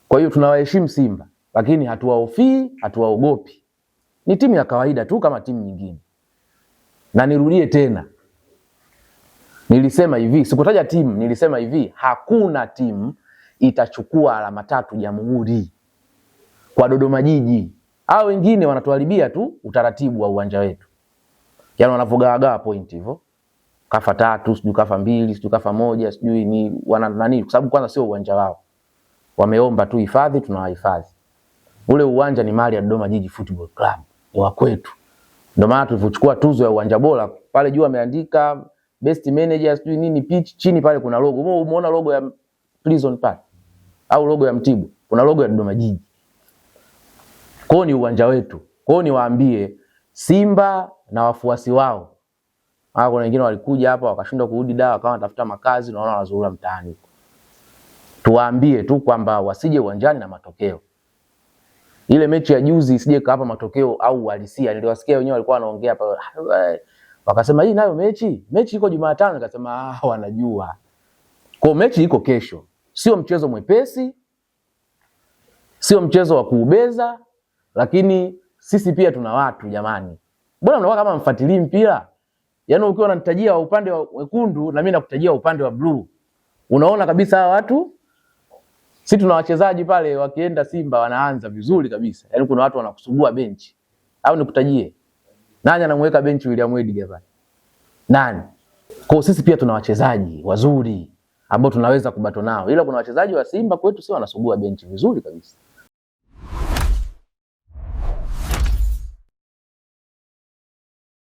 Kwa hiyo tunawaheshimu Simba, lakini hatuwahofii, hatuwaogopi. Ni timu ya kawaida tu kama timu nyingine. Na nirudie tena, nilisema hivi, sikutaja timu, nilisema hivi, hakuna timu itachukua alama 3 Jamhuri kwa Dodoma Jiji. Hao wengine wanatuharibia tu utaratibu wa uwanja wetu. Yaani wanavogawagawa point hivyo. Kafa 3, sijui kafa 2, sijui kafa 1, sijui ni wana nani, kwa sababu kwanza sio uwanja wao. Wameomba tu hifadhi, tunawahifadhi. Ule uwanja ni mali ya Dodoma Jiji Football Club, ni wa kwetu. Ndio maana tulipochukua tuzo ya uwanja bora, pale juu ameandika best manager sijui nini pitch, chini pale kuna logo. Umeona logo ya Prison pale? Au logo ya Mtibwa? Kuna logo ya Dodoma Jiji. Kwao ni uwanja wetu. Kwao niwaambie Simba na wafuasi wao. Kuna wengine walikuja hapa wakashindwa kurudi Dar, wakawa wanatafuta makazi, naona wanazurura mtaani. Tuwaambie tu kwamba wasije uwanjani na matokeo. Ile mechi ya juzi isije hapa matokeo au uhalisia. Niliwasikia wenyewe walikuwa wanaongea hapa. Wakasema hii nayo mechi iko Jumatano, nikasema wanajua. Kwa mechi iko kesho. Sio mchezo mwepesi. Sio mchezo wa kuubeza, lakini sisi pia tuna watu jamani. Mbona mnakuwa kama mfuatilii mpira? Yaani ukiwa unanitajia upande wa wekundu na mimi nakutajia upande wa blue. Unaona kabisa hawa watu, sisi tuna wachezaji pale wakienda Simba wanaanza vizuri kabisa. Yaani kuna watu wanakusugua benchi. Au nikutajie? Nani anamweka benchi William Edgar pale? Nani? Kwa sisi pia tuna wachezaji wazuri ambao tunaweza kubato nao. Ila kuna wachezaji wa Simba kwetu sio wanasugua benchi vizuri kabisa.